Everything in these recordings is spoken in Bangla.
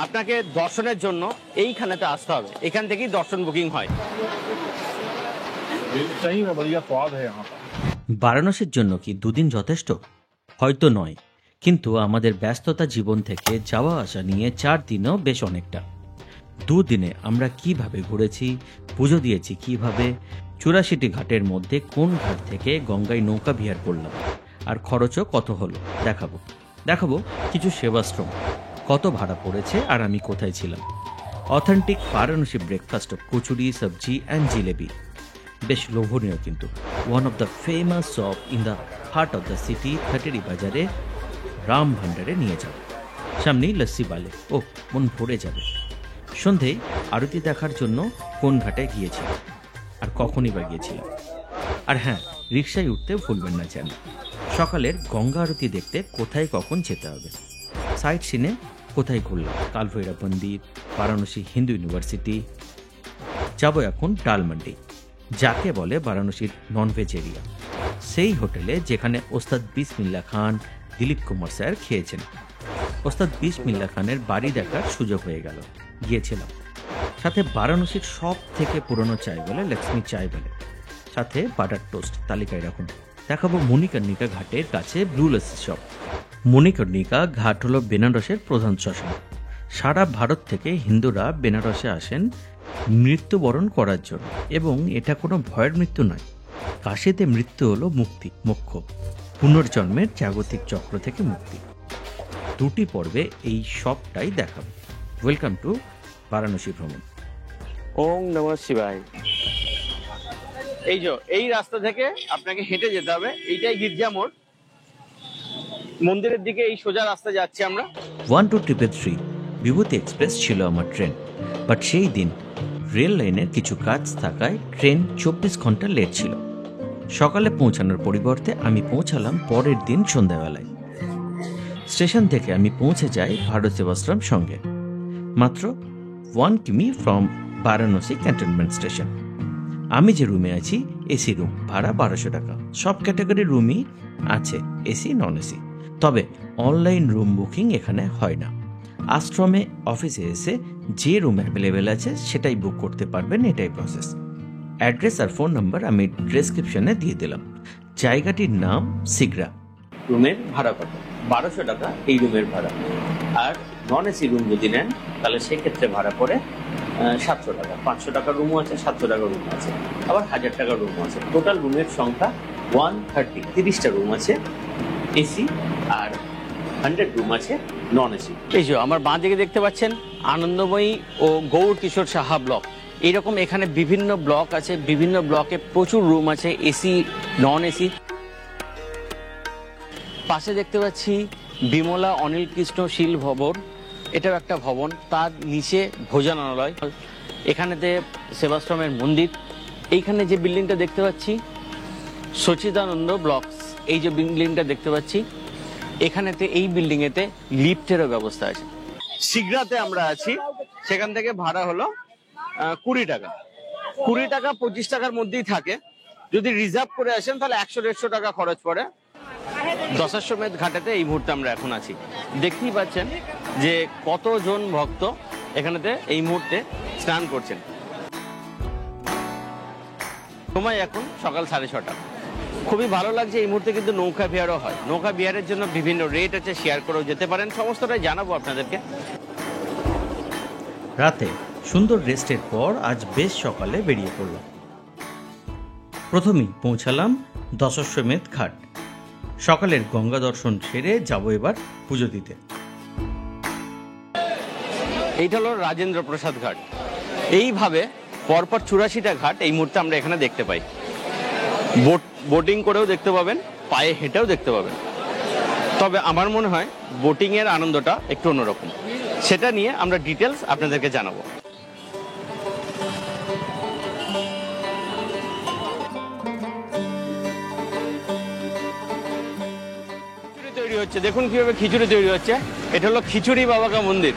আপনাকে দর্শনের জন্য এইখানেতে আসতে হবে, এখান থেকেই দর্শন বুকিং হয়। বারাণসীর জন্য কি দুদিন যথেষ্ট? হয়তো নয়, কিন্তু আমাদের ব্যস্ততা জীবন থেকে যাওয়া আসা নিয়ে 4 দিনও বেশ অনেকটা। দুদিনে আমরা কিভাবে ঘুরেছি, পুজো দিয়েছি কিভাবে, 84টি ঘাটের মধ্যে কোন ঘাট থেকে গঙ্গায় নৌকা বিহার করলাম, আর খরচও কত হলো দেখাবো কিছু সেবাশ্রম, কত ভাড়া পড়েছে আর আমি কোথায় ছিলাম। Authentic Varanasi breakfast of kachori, sabzi and jalebi, বেশ লোভনীয় কিন্তু। One of the famous shop in the heart of the city, খাটেরি বাজারে রাম ভান্ডারে নিয়ে যাও। সামনেই লস্যি বালে, ও মন ভরে যাবে। সন্ধেয় আরতি দেখার জন্য কোন ঘাটে গিয়েছিলাম আর কখনই বা গিয়েছিলাম। আর হ্যাঁ, রিক্সায় উঠতেও ভুলবেন না যেন। সকালের গঙ্গা আরতি দেখতে কোথায় কখন যেতে হবে। সাইট সিনে কোথায় ঘুরলাম, কালভৈরব মন্দির, বারাণসী হিন্দু ইউনিভার্সিটি। যাবো এখন ডালমান্ডি, যাকে বলে বারাণসীর ননভেজ এরিয়া, সেই হোটেলে যেখানে ওস্তাদ বিসমিল্লা খান, দিলীপ কুমার স্যার খেয়েছেন। ওস্তাদ বিসমিল্লা খানের বাড়ি দেখার সুযোগ হয়ে গেল, গিয়েছিলাম। সাথে বারাণসীর সব থেকে পুরনো চায় বলে লক্ষ্মী চায় বলে, সাথে বাটার টোস্ট তালিকায় রাখুন। দেখাবো মণিকর্ণিকা ঘাটের কাছে ব্লু লস্যি শপ। মণিকর্ণিকা ঘাট হলো বেনারসের প্রধান শ্মশান। সারা ভারত থেকে হিন্দুরা বেনারসে আসেন মৃত্যুবরণ করার জন্য, এবং এটা কোনো ভয়ের মৃত্যু নয়। কাশীতে মৃত্যু হলো মুক্তি, মোক্ষ, পুনর্জন্মের জাগতিক চক্র থেকে মুক্তি। 2টি পর্বে এই সবটাই দেখাবো। ওয়েলকাম টু বারাণসী ভ্রমণ। ওম নমঃ শিবায়। এই রাস্তা থেকে আপনাকে হেঁটে যেতে হবে, এইটাই গির্জা মোড়। মন্দিরের দিকে এই সোজা রাস্তা যাচ্ছি আমরা। 1 to 3 বিভূতি এক্সপ্রেস ছিল আমার ট্রেন, বাট সেই দিন রেল লাইনের কিছু কাজ থাকায় ট্রেন 24 ঘন্টা লেট ছিল। সকালে পৌঁছানোর পরিবর্তে আমি পৌঁছালাম পরের দিন সন্ধ্যাবেলায়। স্টেশন থেকে আমি পৌঁছে যাই ভারত সেবাশ্রম সঙ্গে, মাত্র 1 কিমি ফ্রম বারাণসী ক্যান্টনমেন্ট স্টেশন। আমি যে রুমে আছি এসি রুম, ভাড়া 1200 টাকা। সব ক্যাটাগরির রুমই আছে, এসি নন এসি। তবে অনলাইন রুম বুকিং এখানে হয় না। আশ্রমে অফিসে এসে যে রুম অ্যাভেলেবেল আছে সেটাই বুক করতে পারবেন, এটাই প্রসেস। অ্যাড্রেস আর ফোন নাম্বার আমি ডেসক্রিপশনে দিয়ে দিলাম। জায়গাটির নাম সিগরা। রুমের ভাড়া কত? 1200 টাকা এই রুমের ভাড়া। আর নন এসি রুম যদি নেন তাহলে সেক্ষেত্রে ভাড়া পড়ে 700 টাকা। 500 টাকার রুমও আছে, 700 টাকার রুম আছে, আবার 1000 টাকার রুমও আছে। টোটাল রুমের সংখ্যা 130, 30টা রুম আছে এসি, আর 100 রুম আছে নন এসি। এই যে আমার বাঁ দিকে দেখতে পাচ্ছেন আনন্দময়ী ও গৌর কিশোর সাহা ব্লক। এইরকম এখানে বিভিন্ন ব্লক আছে, বিভিন্ন ব্লকে প্রচুর রুম আছে, এসি নন এসি। পাশে দেখতে পাচ্ছি বিমলা অনিল কৃষ্ণ শীল ভবন, এটাও একটা ভবন। তার নিচে ভোজনালয়, এখানেতে সেবাশ্রমের মন্দির। এইখানে যে বিল্ডিংটা দেখতে পাচ্ছি সচিদানন্দ ব্লকস, এই যে বিল্ডিংটা দেখতে পাচ্ছি এখানেতে, এই বিল্ডিংয়েতে লিফটেরও ব্যবস্থা আছে। সিগরাতে আমরা আছি, সেখান থেকে ভাড়া হলো 20 টাকা। 20 টাকা 25 টাকার মধ্যেই থাকে। যদি রিজার্ভ করে আসেন তাহলে 100-150 টাকা খরচ পড়ে। দশাশ্বমেধ ঘাটেতে এই মুহূর্তে আমরা এখন আছি। দেখতেই পাচ্ছেন যে কতজন ভক্ত এখানেতে এই মুহূর্তে স্নান করছেন। সময় এখন সকাল 6:30। খুবই ভালো লাগছে। এই মুহূর্তে কিন্তু নৌকা বিহারও হয়। নৌকা বিহারের জন্য বিভিন্ন রেট আছে, শেয়ার করেও যেতে পারেন। সমস্তটাই জানাবো আপনাদেরকে। রাতে সুন্দর রেস্টের পর আজ বেশ সকালে বেরিয়ে পড়লাম। প্রথমেই পৌঁছালাম দশাশ্বমেধ ঘাট। সকালের গঙ্গা দর্শন সেরে যাবো এবার পুজো দিতে। এইটা হলো রাজেন্দ্র প্রসাদ ঘাট। এইভাবে পরপর 84টা ঘাট এই মুহূর্তে আমরা এখানে দেখতে পাই। বোটিং করেও দেখতে পাবেন, পায়ে হেঁটেও দেখতে পাবেন। তবে আমার মনে হয় বোটিংয়ের আনন্দটা একটু অন্যরকম। সেটা নিয়ে আমরা ডিটেলস আপনাদেরকে জানাবো। তৈরি হচ্ছে, দেখুন কিভাবে খিচুড়ি তৈরি হচ্ছে। এটা হলো খিচুড়ি বাবা কা মন্দির।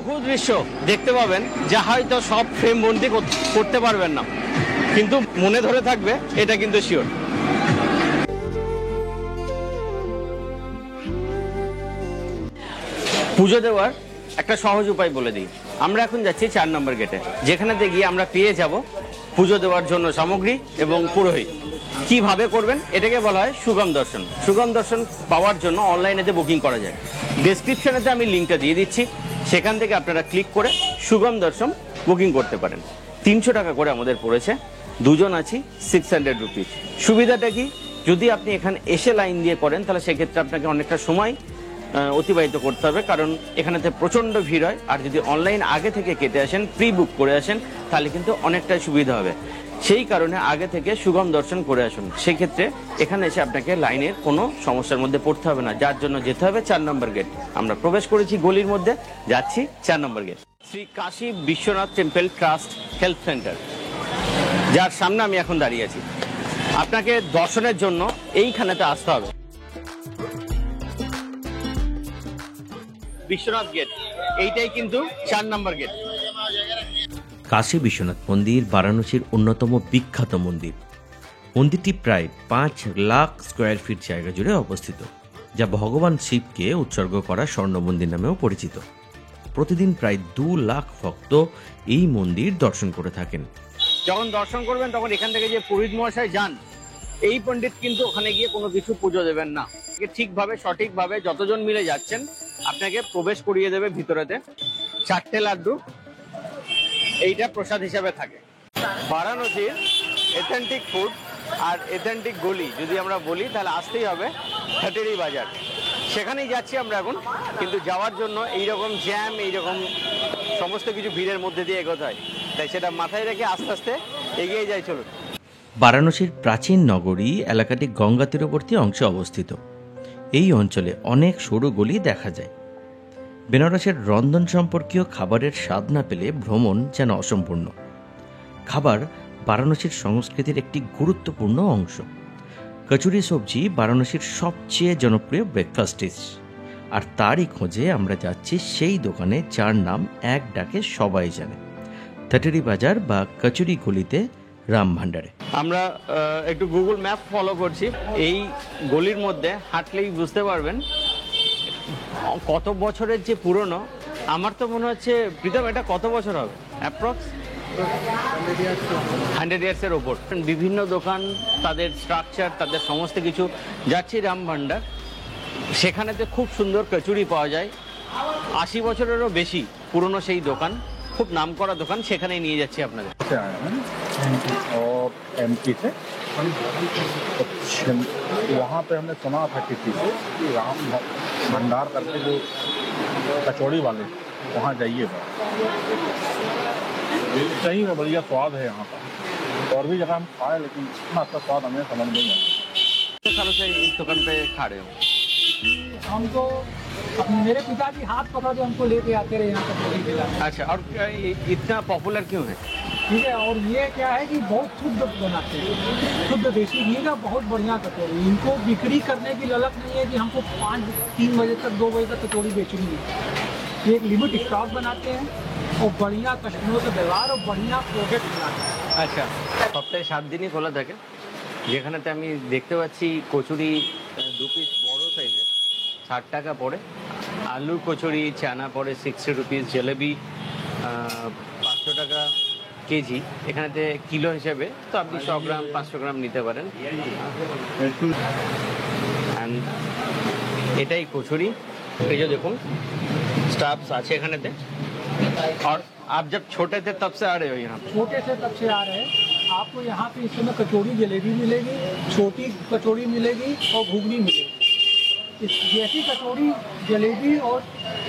চক্ষু দৃশ্য দেখতে পাবেন যা হয়তো সব ফ্রেম বন্দি করতে পারবেন না, কিন্তু মনে ধরে থাকবে এটা কিন্তু শিওর। পুজো দেওয়ার একটা সহজ উপায় বলে দিই। আমরা এখন যাচ্ছি 4 নম্বর গেটে, যেখানেতে গিয়ে আমরা পেয়ে যাব পুজো দেওয়ার জন্য সামগ্রী এবং পুরোহিত। কিভাবে করবেন এটাকে বলা হয় সুগম দর্শন। সুগম দর্শন পাওয়ার জন্য অনলাইনেতে বুকিং করা যায়। ডেসক্রিপশনেতে আমি লিঙ্কটা দিয়ে দিচ্ছি, সেখান থেকে আপনারা ক্লিক করে সুগম দর্শন বুকিং করতে পারেন। 300 টাকা করে আমাদের পড়েছে, দুজন আছি 600 রুপিস। সুবিধাটা কি, যদি আপনি এখানে এসে লাইন দিয়ে করেন তাহলে সেক্ষেত্রে আপনাকে অনেকটা সময় অতিবাহিত করতে হবে, কারণ এখানেতে প্রচণ্ড ভিড় হয়। আর যদি অনলাইন আগে থেকে কেটে আসেন, প্রি বুক করে আসেন, তাহলে কিন্তু অনেকটাই সুবিধা হবে। সেই কারণে আগে থেকে সুগম দর্শন করে আসুন। সেই ক্ষেত্রে এখানে এসে আপনাকে লাইনের কোনো সমস্যার মধ্যে পড়তে হবে না, যার জন্য যেতে হবে 4 নম্বর গেট। আমরা প্রবেশ করেছি গলির মধ্যে, যাচ্ছি 4 নম্বর গেট। Shri Kashi Vishwanath temple trust health centre, যার সামনে আমি এখন দাঁড়িয়ে আছি। আপনাকে দর্শনের জন্য এইখানেতে আসতে হবে। বিশ্বনাথ গেট, এইটাই কিন্তু 4 নম্বর গেট। কাশী বিশ্বনাথ মন্দির বারাণসীর অন্যতম বিখ্যাত মন্দির। মন্দিরটি প্রায় 5 লাখ স্কোয়ার ফিট জায়গা জুড়ে অবস্থিত, যা ভগবান শিবকে উৎসর্গ করা স্বর্ণ মন্দির নামেও পরিচিত। প্রতিদিন প্রায় 2 লাখ ভক্ত এই মন্দির দর্শন করে থাকেন। যখন দর্শন করবেন তখন এখান থেকে যে পুরোহিত মহাশয় যান, এই পণ্ডিত কিন্তু ওখানে গিয়ে কোনো কিছু পুজো দেবেন না। ঠিকভাবে সঠিকভাবে যতজন মিলে যাচ্ছেন আপনাকে প্রবেশ করিয়ে দেবে ভিতরেতে। 4টে লাড্ডু এইটা প্রসাদ হিসাবে থাকে। বারাণসীর এথেন্টিক ফুড আর এথেন্টিক গলি যদি আমরা বলি তাহলে আসতেই হবে ঠাটেরি বাজার। সেখানেই যাচ্ছি আমরা এখন, কিন্তু যাওয়ার জন্য এইরকম জ্যাম, এইরকম সমস্ত কিছু ভিড়ের মধ্যে দিয়ে এগোতে হয়, তাই সেটা মাথায় রেখে আস্তে আস্তে এগিয়ে যাই। চলুন। বারাণসীর প্রাচীন নগরী এলাকাটি গঙ্গা তীরবর্তী অংশে অবস্থিত। এই অঞ্চলে অনেক সরু গলি দেখা যায়। বেনারসের রন্ধন সম্পর্কীয় খাবারের স্বাদ না পেলে ভ্রমণ যেন অসম্পূর্ণ। খাবার বারাণসীর সংস্কৃতির একটি গুরুত্বপূর্ণ অংশ। কচুরি সবজি বারাণসীর সবচেয়ে জনপ্রিয় ব্রেকফাস্ট ডিশ, আর তারই খোঁজে আমরা যাচ্ছি সেই দোকানে যার নাম এক ডাকে সবাই জানে, ঠাটেরি বাজার বা কচুরি গলিতে রাম ভান্ডারে। আমরা একটু গুগল ম্যাপ ফলো করছি। এই গলির মধ্যে হাঁটলেই বুঝতে পারবেন কত বছরের যে পুরনো। আমার তো মনে হচ্ছে প্রীতম, এটা কত বছর হবে অ্যাপ্রক্স? 100 ইয়ার্সের ওপর। বিভিন্ন দোকান, তাদের স্ট্রাকচার, তাদের সমস্ত কিছু। যাচ্ছি রাম ভান্ডার, সেখানেতে খুব সুন্দর কচুরি পাওয়া যায়। 80 বছরেরও বেশি পুরনো সেই দোকান, খুব নামকরা দোকান, সেখানেই নিয়ে যাচ্ছি আপনাদের। और एमपी से वहाँ पे हमने सुना था किसी से कि राम भंडार करके जो कचौड़ी वाले, वहाँ जाइएगा, सही में बढ़िया स्वाद है यहाँ का। और भी जगह हम खाए लेकिन इतना अच्छा स्वाद हमें समझ नहीं आया। सालों से इस दुकान पे खा रहे हो? हमको मेरे पिताजी हाथ पकड़ के हमको लेके आते रहे यहाँ तक कभी खिला। अच्छा, और इतना पॉपुलर क्यों है? ठीक है, और ये क्या है कि बहुत शुद्ध बनाते हैं, शुद्ध देसी घी का बहुत बढ़िया कचौड़ी। इनको बिक्री करने की ललक नहीं है कि हमको 3 बजे तक 2 बजे तक कचौड़ी बेचनी है। ये एक लिमिट स्टॉक बनाते हैं और बढ़िया कस्टमरों से व्यवहार और बढ़िया प्रोडक्ट बनाते हैं। আচ্ছা, সপ্তাহে 7 দিনই খোলা থাকে। যেখানেতে আমি দেখতে পাচ্ছি কচুরি 2 পিস বড় সাইজে 60 টাকা পড়ে, আলুর কচুরি চানা পড়ে 60 রুপিস, জিলেবি 500 টাকা কেজি। এখানেতে কিলো হিসেবে তো আপনি 100 গ্রাম 500 গ্রাম নিতে পারেন। And এটাই কচুরি। এই যে দেখুন স্টাফস আছে এখানেতে। और आप जब छोटे थे तब से आ रहे हो यहाँ? छोटे से तब से आ रहे हैं। आपको यहाँ पे इस समय कचौड़ी जलेबी मिलेगी, छोटी कचौड़ी मिलेगी और घुगनी मिलेगी। जैसी कचौड़ी जलेबी और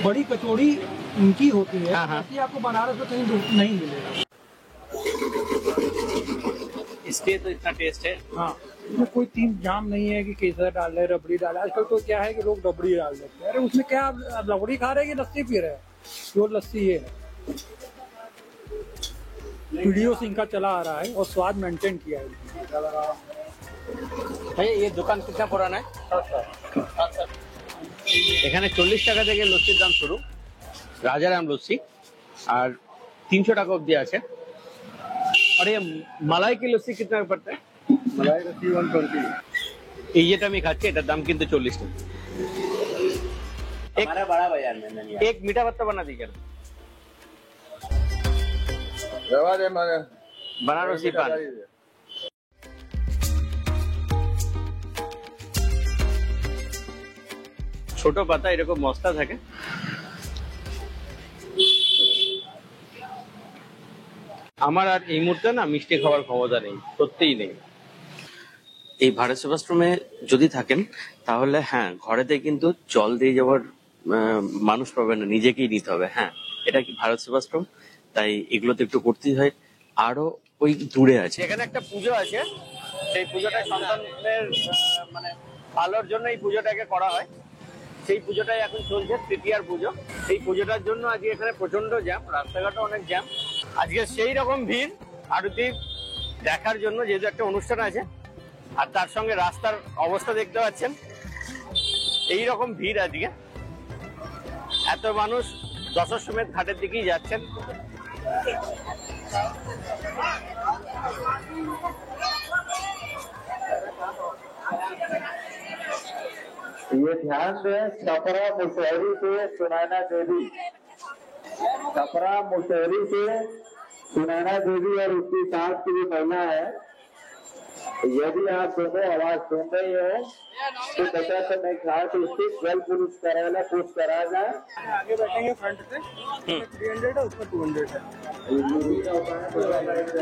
बड़ी कचौड़ी इनकी होती है, ऐसी आपको बनारस में कहीं नहीं मिलेगा। इसलिए तो इतना टेस्ट है। हाँ, इसमें कोई तीन जाम नहीं है कि केसर डाल रहे, रबड़ी डाल रहे। आजकल तो क्या है कि लोग रबड़ी डाल देते हैं। अरे उसमें क्या आप रबड़ी खा रहे हैं कि लस्सी पी रहे हैं? प्योर लस्सी ये है। पीढ़ियों से इनका चला आ रहा है और स्वाद मेंटेन किया है। ভাই, ये दुकान कितना पुराना है? এখানে 40 টাকা থেকে লস্যির দাম শুরু, রাজারাম লস্যি। আর 300 টাকা অবধি আছে। আর এই মালাই কি লস্যি কিতনা পড়তা है? मलाई रस्सी 120। এই যেটা আমি খাচ্ছি এটার দাম কিন্তু 40 টাকা। हमारा बड़ा बाजार में नहीं है। एक मीठा पत्ता बना दीजिए, रवा दे मारे बनारसी पान। ছোট পাতা এরকম মশলা থাকে। আমার আর এই মুহূর্তে না মিষ্টি খাওয়ার ক্ষমতা নেই, সত্যিই নেই। এই ভারত সেবাশ্রমে যদি থাকেন তাহলে হ্যাঁ, ঘরেতে কিন্তু জল দিয়ে যাওয়ার মানুষ পাবে না, নিজেকেই নিতে হবে। হ্যাঁ, এটা কি ভারত সেবাশ্রম, তাই এগুলোতে একটু করতেই হয়। আরো ওই দূরে আছে, এখানে একটা পুজো আছে, সেই পুজোটা সন্তানের মানে ভালোর জন্য এই পুজোটাকে করা হয়। সেই পুজোটাই এখন চলছে, তৃতীয়ার পুজো। এই পুজোটার জন্য আজকে এখানে প্রচন্ড জ্যাম, রাস্তাঘাটে অনেক জ্যাম। আজকে সেই রকম ভিড় আরতি দেখার জন্য, যেহেতু একটা অনুষ্ঠান আছে আর তার সঙ্গে রাস্তার অবস্থা দেখতে পাচ্ছেন, এই রকম ভিড় আজকে। এত মানুষ দশাশ্বমেধ ঘাটের দিকেই যাচ্ছেন। ये ध्यान दें, छपरा मुशहरी से सुनैना देवी, छपरा मुशहरी से सुनैना देवी और उसकी सास की भी महिला है। यदि आप दोनों आवाज सुन रही हो तो बचा तो नहीं खा तो उसकी जल पुरुष कराया पुरुष करा जाए। आगे बैठेंगे फ्रंट पे, 300 है, उसमें 200 है।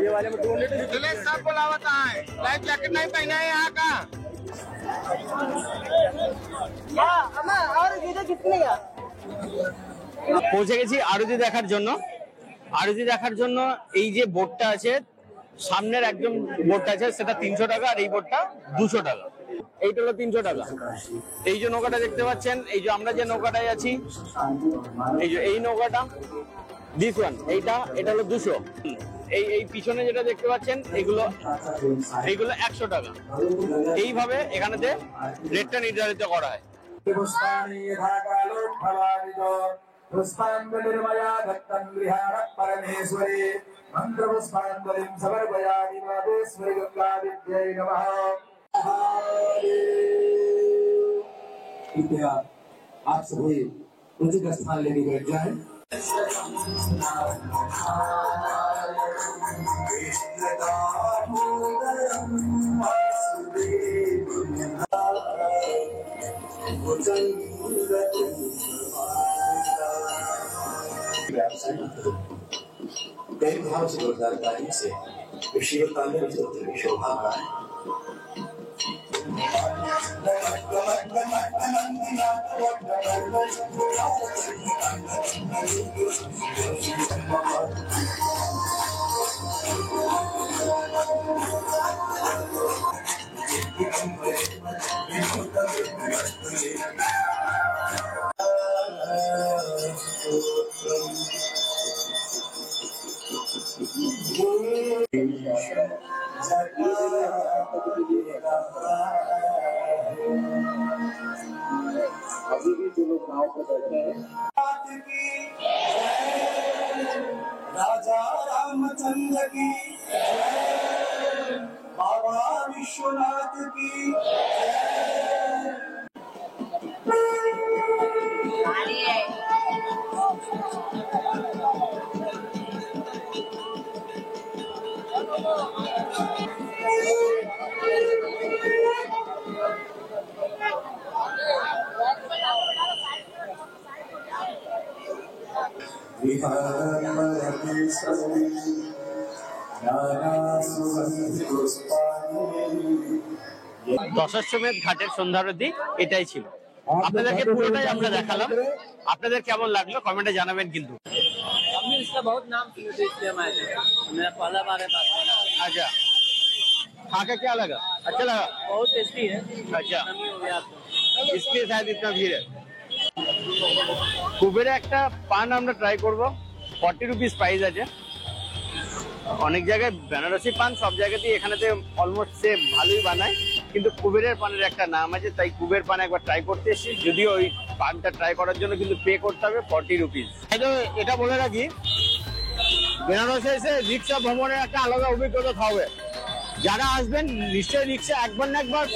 ये वाले में 200 है। दिलेश साहब बुलावत है, लाइफ जैकेट नहीं पहना है यहाँ का। পৌঁছে গেছি আরতি দেখার জন্য। আরতি দেখার জন্য এই যে বোর্ডটা আছে, সামনের একদম বোর্ডটা আছে, সেটা 300 টাকা, আর এই বোর্ডটা 200 টাকা। এইটা হলো 300 টাকা। এই যে নৌকাটা দেখতে পাচ্ছেন, এই যে আমরা যে নৌকাটায় আছি, এই যে এই নৌকাটা, দিস ওয়ান, এটা হলো 200। এই পিছনে যেটা দেখতে পাচ্ছেন, এইগুলো 100 টাকা। এইভাবে এখানেতে রেটটা নির্ধারিত করা হয়। पुष्पाञ्जलिर्मया दत्तं गृहाणः परमेश्वरी मन्त्रपुष्पाञ्जलिं समर्पयामि मातेश्वरी गङ्गादेव्यै नमः। कृपया आप सभी उचित स्थान लेके बैठ जाएं। कई भाव से जोरदार ताली से शिवता में शोभा पाए। अभी भी जो लोग नाव पर बैठे हैं, राजा रामचंद्र की, बाबा विश्वनाथ की। দশাশ্বমেধ ঘাটের সন্ধ্যারতি এটাই ছিল। আপনাদেরকে পুরোটাই আমরা দেখালাম। আপনাদের কেমন লাগলো কমেন্টে জানাবেন কিন্তু। हमने इसका बहुत नाम सुने थे, इसलिए हम आए थे। मेरा पहला बार है पास। अच्छा, खा के क्या लगा? अच्छा लगा? बहुत टेस्टी है। अच्छा, नमी हो गया आपको। इसलिए शायद इतना भीड़ है। কুবেরে একটা পান আমরা ট্রাই করব। 40 রুপিস প্রাইস আছে। অনেক জায়গায় বেনারসি পান সব জায়গাতেই এখানেতে অলমোস্ট সে ভালোই বানায়, কিন্তু কুবেরের পানের একটা নাম আছে, তাই কুবের পান একবার ট্রাই করতে এসেছি। যদিও ওই পানটা ট্রাই করার জন্য কিন্তু পে করতে হবে 40 রুপিস। এটা বলে রাখি, বেনারসে এসে রিক্সা ভ্রমণের একটা আলাদা অভিজ্ঞতা হবে। যারা আসবেন নিশ্চয়ই রিক্সা একবার না একবার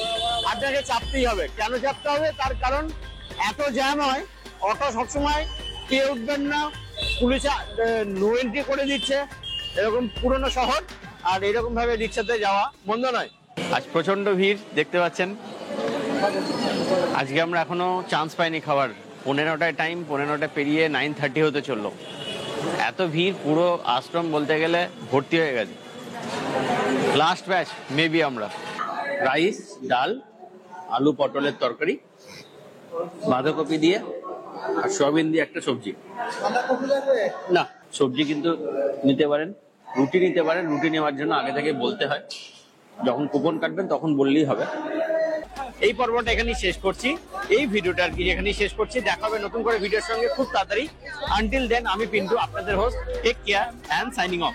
আপনাকে চাপতেই হবে। কেন চাপতে হবে? তার কারণ এত জ্যাম হয়, অটো সবসময় পেয়ে উঠবেন না, পুলিশ নো এন্ট্রি করে দিচ্ছে, এরকম পুরনো শহর, আর এরকম ভাবে রিক্সাতে যাওয়া মন্দ নয়। আজ প্রচন্ড ভিড় দেখতে পাচ্ছেন। আজকে আমরা এখনো চান্স পাইনি খাবার। 15টায় টাইম, 15টা পেরিয়ে 9:30 হতে চললো। এত ভিড়, পুরো আশ্রম বলতে গেলে ভর্তি হয়ে গেছে। লাস্ট ব্যাচ মেবি আমরা। রাইস, ডাল, আলু পটলের তরকারি, বাঁধাকপি দিয়ে আর সয়াবিন দিয়ে একটা সবজি। না, সবজি কিন্তু নিতে পারেন, রুটি নিতে পারেন। রুটি নেওয়ার জন্য আগে থেকে বলতে হয়, যখন কুপন কাটবেন তখন বললেই হবে। এই পর্বটা এখানেই শেষ করছি, এই ভিডিওটা আর কি এখানেই শেষ করছি। দেখা হবে নতুন করে ভিডিওর সঙ্গে খুব তাড়াতাড়ি। আনটিল দেন, আমি পিন্টু, আপনাদের host. Take care and signing of.